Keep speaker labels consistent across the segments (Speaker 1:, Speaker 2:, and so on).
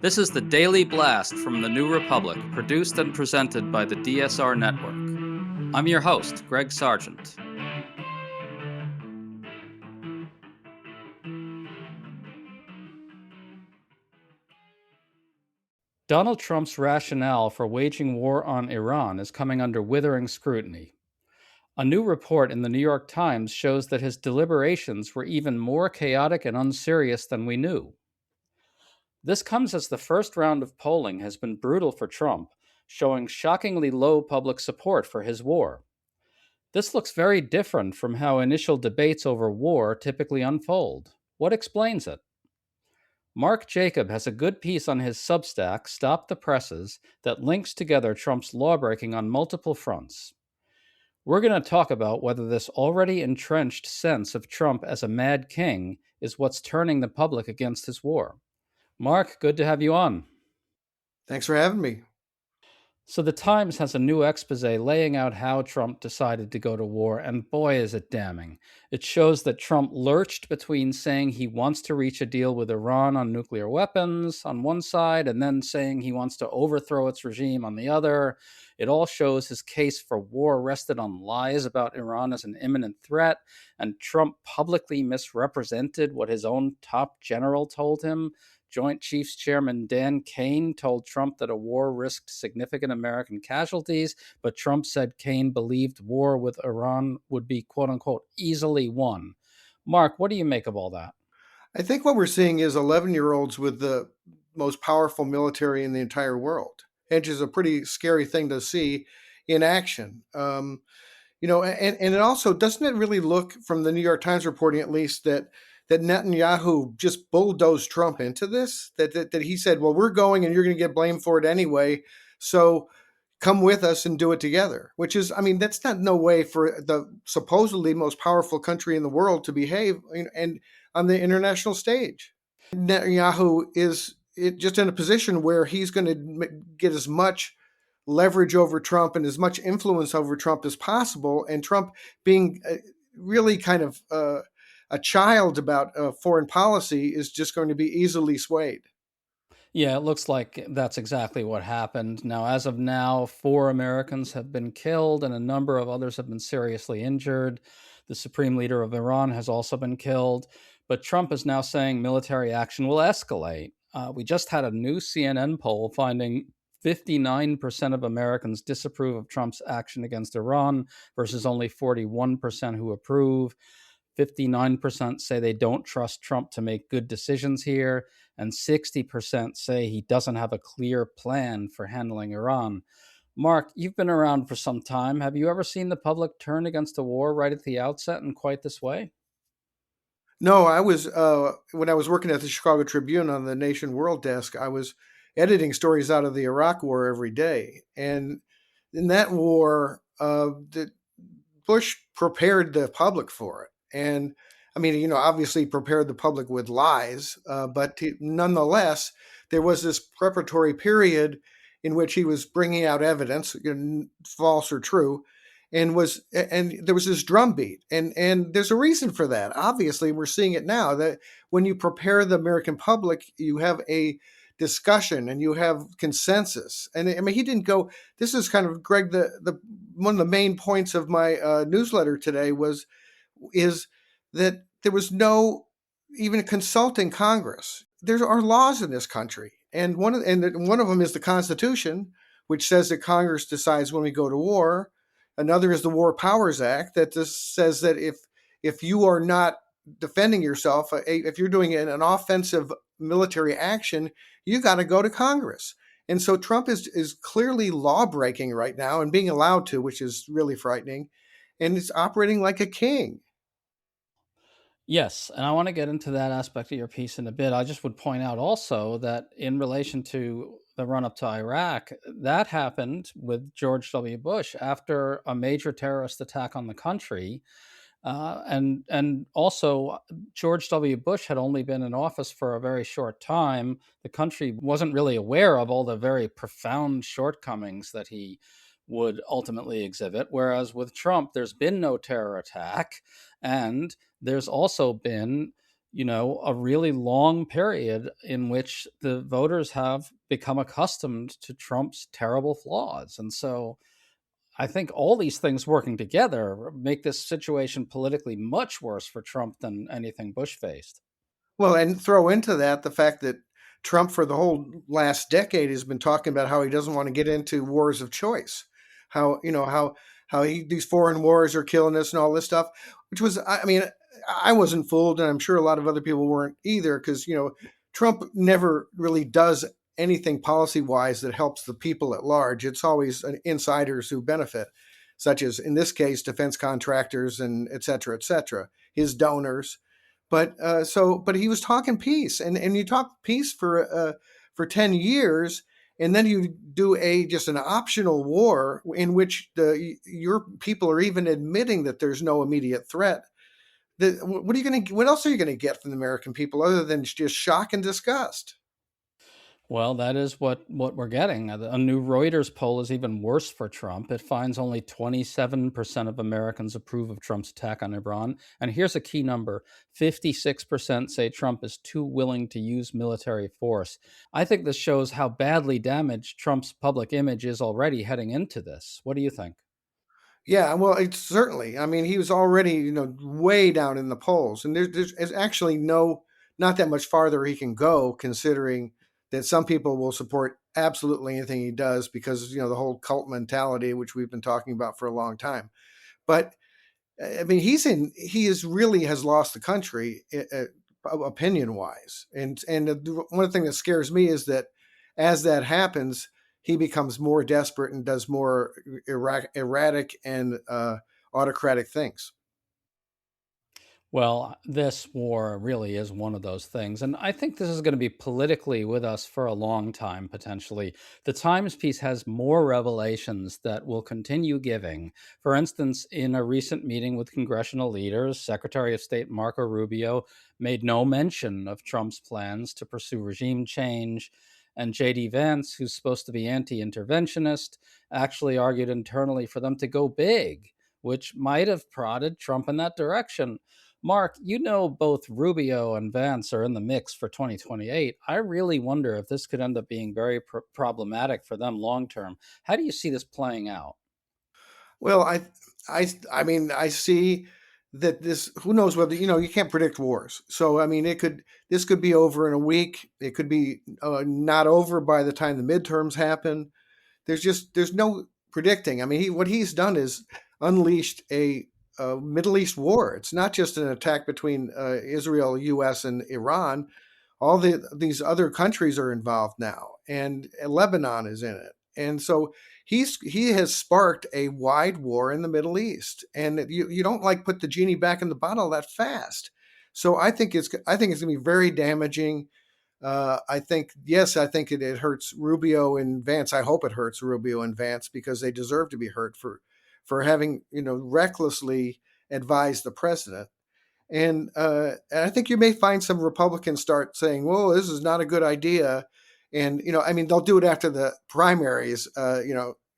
Speaker 1: This is the Daily Blast from the New Republic, produced and presented by the DSR Network. I'm your host, Greg Sargent. Donald Trump's rationale for waging war on Iran is coming under withering scrutiny. A new report in the New York Times shows that his deliberations were even more chaotic and unserious than we knew. This comes as the first round of polling has been brutal for Trump, showing shockingly low public support for his war. This looks very different from how initial debates over war typically unfold. What explains it? Mark Jacob has a good piece on his Substack, Stop the Presses, that links together Trump's lawbreaking on multiple fronts. We're going to talk about whether this already entrenched sense of Trump as a mad king is what's turning the public against his war. Mark, good to have you on.
Speaker 2: Thanks for having me.
Speaker 1: So the Times has a new expose laying out how Trump decided to go to war, and boy, is it damning. It shows that Trump lurched between saying he wants to reach a deal with Iran on nuclear weapons on one side and then saying he wants to overthrow its regime on the other. It all shows his case for war rested on lies about Iran as an imminent threat, and Trump publicly misrepresented what his own top general told him. Joint Chiefs Chairman Dan Kane told Trump that a war risked significant American casualties, but Trump said Kane believed war with Iran would be, quote unquote, easily won. Mark, what do you make of all that?
Speaker 2: I think what we're seeing is 11-year-olds with the most powerful military in the entire world, which is a pretty scary thing to see in action. And it also doesn't it really look from the New York Times reporting, at least, that Netanyahu just bulldozed Trump into this, that he said, well, we're going and you're going to get blamed for it anyway. So come with us and do it together, which is, I mean, that's not no way for the supposedly most powerful country in the world to behave and on the international stage. Netanyahu is just in a position where he's going to get as much leverage over Trump and as much influence over Trump as possible. And Trump being really kind of a child about foreign policy is just going to be easily swayed.
Speaker 1: Yeah, it looks like that's exactly what happened. Now, as of now, 4 Americans have been killed and a number of others have been seriously injured. The supreme leader of Iran has also been killed. But Trump is now saying military action will escalate. We just had a new CNN poll finding 59% of Americans disapprove of Trump's action against Iran versus only 41% who approve. 59% say they don't trust Trump to make good decisions here, and 60% say he doesn't have a clear plan for handling Iran. Mark, you've been around for some time. Have you ever seen the public turn against a war right at the outset in quite this way?
Speaker 2: No, I was when I was working at the Chicago Tribune on the Nation World desk, I was editing stories out of the Iraq War every day, and in that war, Bush prepared the public for it, and I mean, obviously prepared the public with lies, but nonetheless, there was this preparatory period in which he was bringing out evidence, false or true, and there was this drumbeat, and there's a reason for that. Obviously, we're seeing it now that when you prepare the American public, you have a discussion and you have consensus. And I mean, he didn't go. This is kind of Greg. The one of the main points of my newsletter today is that there was no even consulting Congress. There are laws in this country, and one of them is the Constitution, which says that Congress decides when we go to war. Another is the War Powers Act that just says that if you are not defending yourself, if you're doing an offensive military action, you got to go to Congress. And so Trump is clearly law breaking right now and being allowed to, which is really frightening. And it's operating like a king.
Speaker 1: Yes, and I want to get into that aspect of your piece in a bit. I just would point out also that in relation to the run up to Iraq, that happened with George W. Bush after a major terrorist attack on the country. And also, George W. Bush had only been in office for a very short time. The country wasn't really aware of all the very profound shortcomings that he would ultimately exhibit. Whereas with Trump, there's been no terror attack, and there's also been a really long period in which the voters have become accustomed to Trump's terrible flaws. And so I think all these things working together make this situation politically much worse for Trump than anything Bush faced.
Speaker 2: Well, and throw into that the fact that Trump, for the whole last decade, has been talking about how he doesn't want to get into wars of choice, how these foreign wars are killing us and all this stuff. Which was, I mean, I wasn't fooled, and I'm sure a lot of other people weren't either, because Trump never really does anything policy wise that helps the people at large. It's always insiders who benefit, such as in this case, defense contractors and et cetera, his donors. But he was talking peace, and you talk peace for 10 years, and then you do just an optional war in which your people are even admitting that there's no immediate threat. What else are you gonna get from the American people other than just shock and disgust?
Speaker 1: Well, that is what we're getting. A new Reuters poll is even worse for Trump. It finds only 27% of Americans approve of Trump's attack on Iran. And here's a key number: 56% say Trump is too willing to use military force. I think this shows how badly damaged Trump's public image is already heading into this. What do you think?
Speaker 2: Yeah, well, it's certainly. I mean, he was already, way down in the polls, and there's actually not that much farther he can go, considering that some people will support absolutely anything he does because the whole cult mentality, which we've been talking about for a long time. But I mean, he is really has lost the country, opinion wise, and one thing that scares me is that as that happens, he becomes more desperate and does more erratic and autocratic things.
Speaker 1: Well, this war really is one of those things. And I think this is going to be politically with us for a long time, potentially. The Times piece has more revelations that will continue giving. For instance, in a recent meeting with congressional leaders, Secretary of State Marco Rubio made no mention of Trump's plans to pursue regime change. And J.D. Vance, who's supposed to be anti interventionist, actually argued internally for them to go big, which might have prodded Trump in that direction. Mark, both Rubio and Vance are in the mix for 2028. I really wonder if this could end up being very problematic for them long term. How do you see this playing out?
Speaker 2: Well, I mean, I see that this. Who knows whether you can't predict wars. So I mean, this could be over in a week. It could be not over by the time the midterms happen. There's no predicting. I mean, what he's done is unleashed a Middle East war. It's not just an attack between Israel, U.S., and Iran. All these other countries are involved now, and Lebanon is in it. And so he has sparked a wide war in the Middle East, and you don't put the genie back in the bottle that fast. So I think it's going to be very damaging. I think it hurts Rubio and Vance. I hope it hurts Rubio and Vance because they deserve to be hurt for having recklessly advised the president. And I think you may find some Republicans start saying, "Well, this is not a good idea." And I mean, they'll do it after the primaries.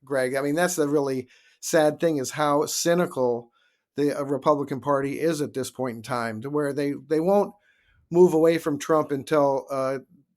Speaker 2: Greg. I mean, that's the really sad thing is how cynical the Republican Party is at this point in time, to where they won't move away from Trump until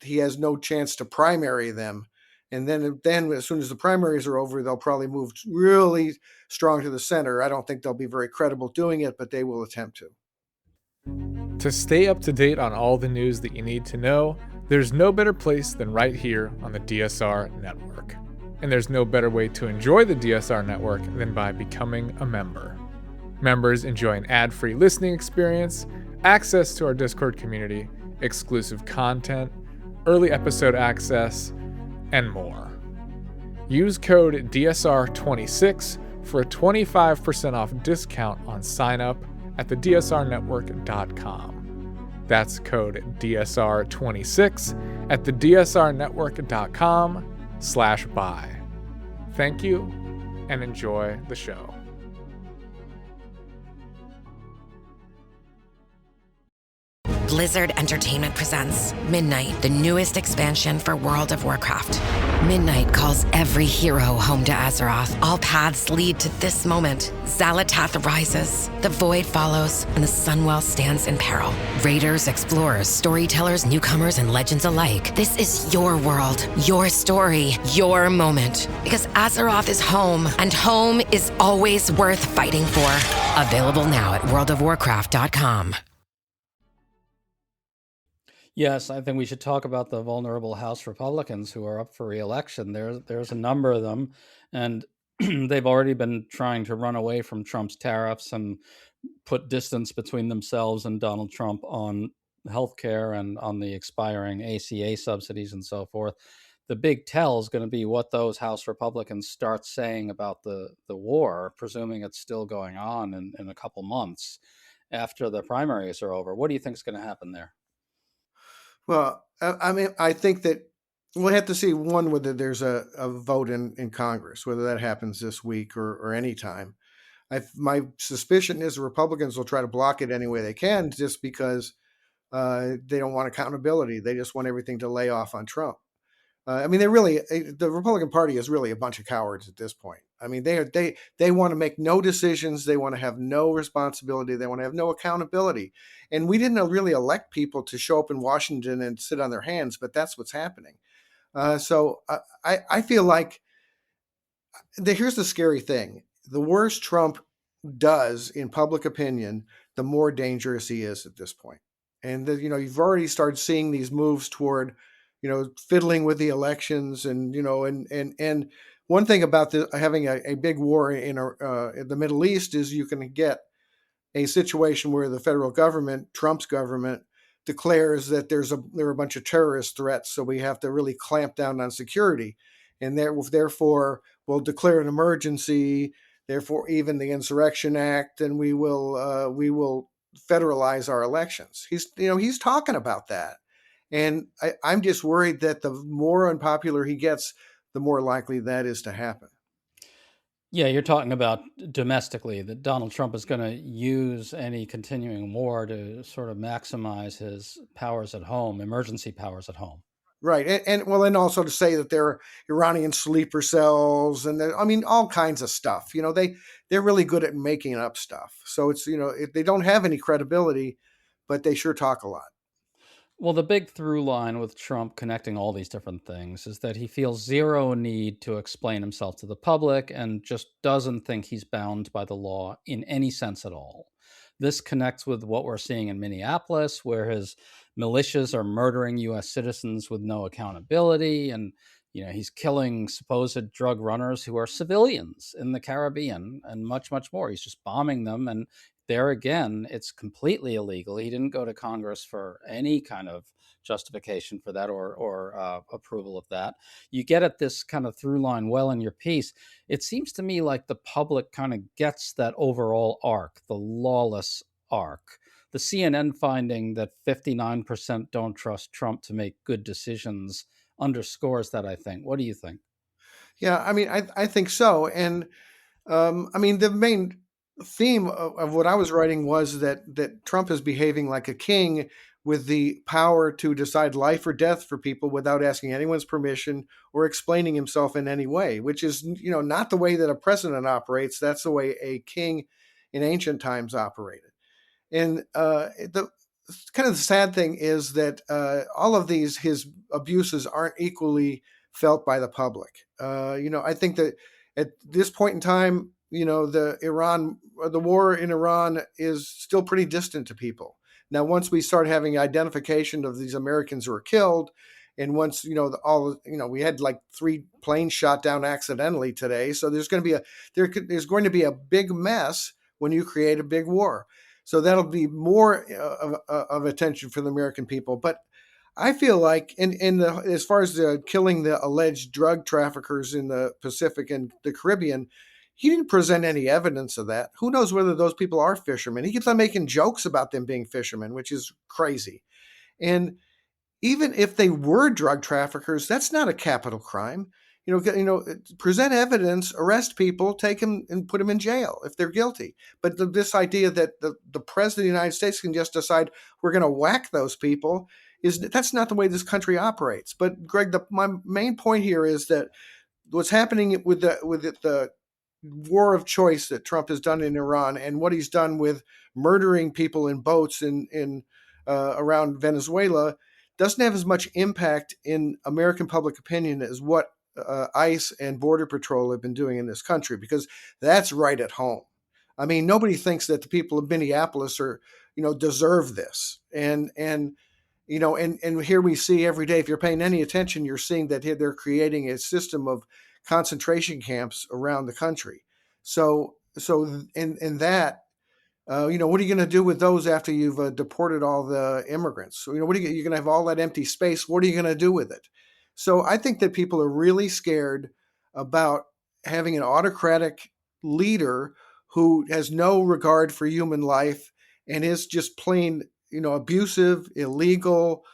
Speaker 2: he has no chance to primary them. And then as soon as the primaries are over, they'll probably move really strong to the center. I don't think they'll be very credible doing it, but they will attempt to.
Speaker 3: To stay up to date on all the news that you need to know, there's no better place than right here on the DSR Network. And there's no better way to enjoy the DSR Network than by becoming a member. Members enjoy an ad-free listening experience, access to our Discord community, exclusive content, early episode access, and more. Use code DSR26 for a 25% off discount on sign up at thedsrnetwork.com. That's code DSR26 at thedsrnetwork.com/buy. Thank you and enjoy the show.
Speaker 4: Blizzard Entertainment presents Midnight, the newest expansion for World of Warcraft. Midnight calls every hero home to Azeroth. All paths lead to this moment. Xalatath rises, the Void follows, and the Sunwell stands in peril. Raiders, explorers, storytellers, newcomers, and legends alike. This is your world, your story, your moment. Because Azeroth is home, and home is always worth fighting for. Available now at worldofwarcraft.com.
Speaker 1: Yes, I think we should talk about the vulnerable House Republicans who are up for re-election. There's a number of them, and they've already been trying to run away from Trump's tariffs and put distance between themselves and Donald Trump on healthcare and on the expiring ACA subsidies and so forth. The big tell is going to be what those House Republicans start saying about the war, presuming it's still going on in a couple months after the primaries are over. What do you think is going to happen there?
Speaker 2: Well, I mean, I think that we'll have to see, one, whether there's a vote in Congress, whether that happens this week or any time. My suspicion is the Republicans will try to block it any way they can, just because they don't want accountability. They just want everything to lay off on Trump. I mean, the Republican Party is really a bunch of cowards at this point. I mean, they want to make no decisions. They want to have no responsibility. They want to have no accountability. And we didn't really elect people to show up in Washington and sit on their hands, but that's what's happening. So I feel like here's the scary thing. The worse Trump does in public opinion, the more dangerous he is at this point. And you've already started seeing these moves toward, fiddling with the elections, and and one thing about having a big war in the Middle East is you can get a situation where the federal government, Trump's government, declares that there are a bunch of terrorist threats, so we have to really clamp down on security, and therefore we'll declare an emergency. Therefore, even the Insurrection Act, and we will federalize our elections. He's talking about that, and I'm just worried that the more unpopular he gets, the more likely that is to happen.
Speaker 1: Yeah, you're talking about domestically, that Donald Trump is going to use any continuing war to sort of maximize his powers at home, emergency powers at home.
Speaker 2: Right. And also to say that they're Iranian sleeper cells, and all kinds of stuff. They're really good at making up stuff. So it's, they don't have any credibility, but they sure talk a lot.
Speaker 1: Well, the big through line with Trump connecting all these different things is that he feels zero need to explain himself to the public and just doesn't think he's bound by the law in any sense at all. This connects with what we're seeing in Minneapolis, where his militias are murdering U.S. citizens with no accountability. And, he's killing supposed drug runners who are civilians in the Caribbean, and much, much more. He's just bombing them. And there again, it's completely illegal. He didn't go to Congress for any kind of justification for that or approval of that. You get at this kind of through line well in your piece. It seems to me like the public kind of gets that overall arc, the lawless arc. The CNN finding that 59% don't trust Trump to make good decisions underscores that, I think. What do you think?
Speaker 2: Yeah, I think so. And the main theme of what I was writing was that Trump is behaving like a king with the power to decide life or death for people without asking anyone's permission or explaining himself in any way, which is, not the way that a president operates. That's the way a king in ancient times operated. And the kind of the sad thing is that all of his abuses aren't equally felt by the public. I think that at this point in time, the war in Iran is still pretty distant to people. Now, once we start having identification of these Americans who were killed, and once we had like 3 planes shot down accidentally today, so there's going to be a big mess when you create a big war. So that'll be more of attention for the American people. But I feel like, as far as killing the alleged drug traffickers in the Pacific and the Caribbean, he didn't present any evidence of that. Who knows whether those people are fishermen? He keeps on making jokes about them being fishermen, which is crazy. And even if they were drug traffickers, that's not a capital crime. Present evidence, arrest people, take them and put them in jail if they're guilty. But this idea that the president of the United States can just decide we're going to whack those people that's not the way this country operates. But Greg, my main point here is that what's happening with the war of choice that Trump has done in Iran and what he's done with murdering people in boats in around Venezuela doesn't have as much impact in American public opinion as what ICE and Border Patrol have been doing in this country, because that's right at home. I mean, nobody thinks that the people of Minneapolis deserve this. And here we see every day, if you're paying any attention, you're seeing that they're creating a system of concentration camps around the country. So in that, what are you going to do with those after you've deported all the immigrants? So, what are you're going to have all that empty space? What are you going to do with it? So I think that people are really scared about having an autocratic leader who has no regard for human life and is just plain, abusive, illegal,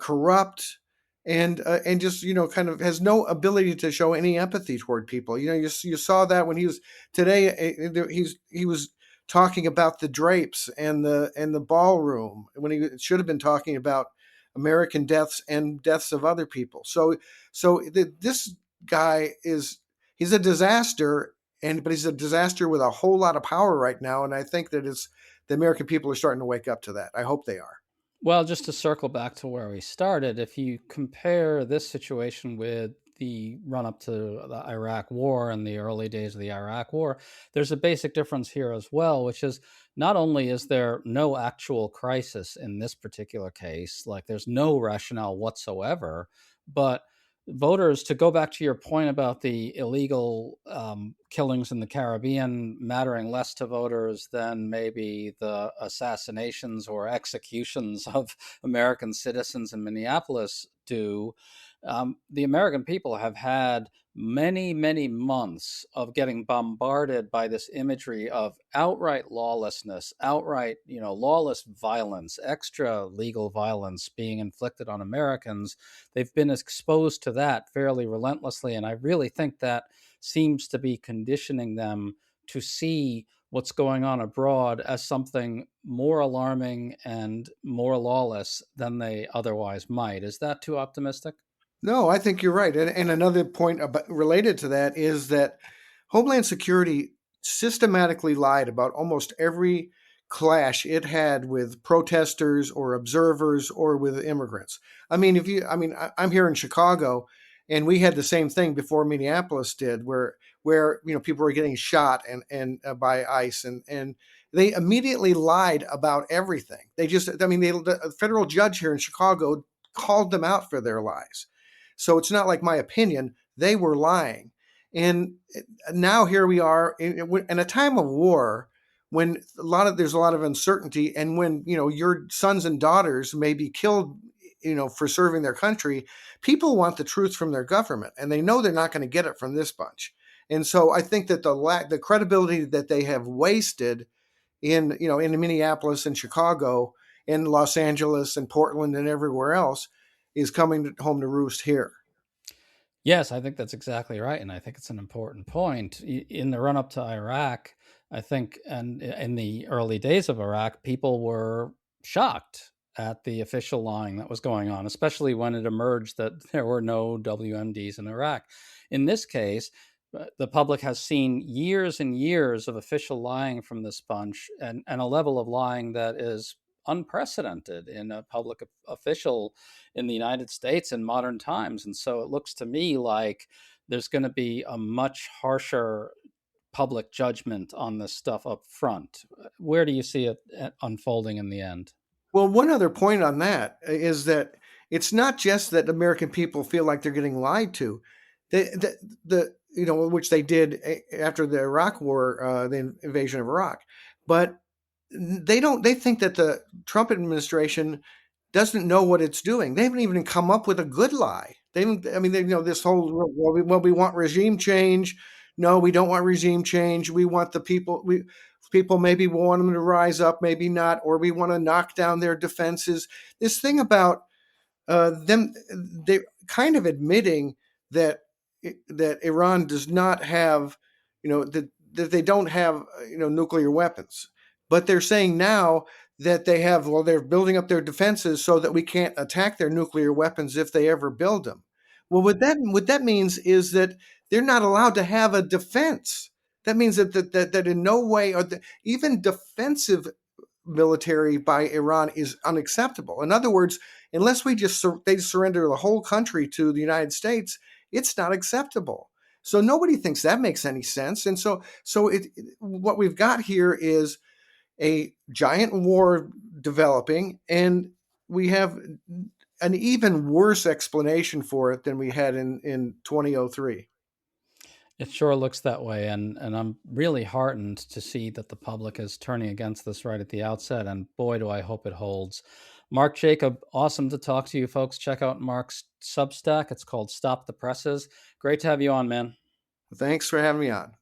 Speaker 2: corrupt, and just kind of has no ability to show any empathy toward people. You saw that when he was today. He was talking about the drapes and the ballroom when he should have been talking about American deaths and deaths of other people. So this guy he's a disaster, but he's a disaster with a whole lot of power right now. And I think that the American people are starting to wake up to that. I hope they are.
Speaker 1: Well, just to circle back to where we started, if you compare this situation with the run up to the Iraq War and the early days of the Iraq War, there's a basic difference here as well, which is not only is there no actual crisis in this particular case, like there's no rationale whatsoever, but voters, to go back to your point about the illegal killings in the Caribbean mattering less to voters than maybe the assassinations or executions of American citizens in Minneapolis do, the American people have had many, many months of getting bombarded by this imagery of outright lawlessness, outright, lawless violence, extra legal violence being inflicted on Americans. They've been exposed to that fairly relentlessly. And I really think that seems to be conditioning them to see what's going on abroad as something more alarming and more lawless than they otherwise might. Is that too optimistic?
Speaker 2: No, I think you're right. And another point related to that is that Homeland Security systematically lied about almost every clash it had with protesters or observers or with immigrants. I mean, I'm here in Chicago, and we had the same thing before Minneapolis did, where people were getting shot and by ICE, and they immediately lied about everything. The federal judge here in Chicago called them out for their lies. So it's not like my opinion. They were lying. And now here we are in a time of war when there's a lot of uncertainty, and when, your sons and daughters may be killed, for serving their country. People want the truth from their government, and they know they're not going to get it from this bunch. And so I think that the credibility that they have wasted in Minneapolis and Chicago and Los Angeles and Portland and everywhere else is coming home to roost here.
Speaker 1: Yes, I think that's exactly right. And I think it's an important point. In the run up to Iraq, I think, and in the early days of Iraq, people were shocked at the official lying that was going on, especially when it emerged that there were no WMDs in Iraq. In this case, the public has seen years and years of official lying from this bunch, and a level of lying that is unprecedented in a public official in the United States in modern times. And so it looks to me like there's going to be a much harsher public judgment on this stuff up front. Where do you see it unfolding in the end?
Speaker 2: Well, one other point on that is that it's not just that American people feel like they're getting lied to. Which they did after the Iraq War, the invasion of Iraq, but they think that the Trump administration doesn't know what it's doing. They haven't even come up with a good lie. This whole, we want regime change. No, we don't want regime change. We want the people. People maybe want them to rise up, maybe not, or we want to knock down their defenses. This thing about them, they kind of admitting that Iran does not have, that they don't have, nuclear weapons. But they're saying now that they have, well, they're building up their defenses so that we can't attack their nuclear weapons if they ever build them. Well, what that means is that they're not allowed to have a defense. That means that in no way are even defensive military by Iran is unacceptable. In other words, unless they surrender the whole country to the United States, it's not acceptable. So nobody thinks that makes any sense. And so what we've got here is a giant war developing, and we have an even worse explanation for it than we had in 2003.
Speaker 1: It sure looks that way, and I'm really heartened to see that the public is turning against this right at the outset, and boy, do I hope it holds. Mark Jacob, awesome to talk to you, folks. Check out Mark's Substack. It's called Stop the Presses. Great to have you on, man.
Speaker 2: Thanks for having me on.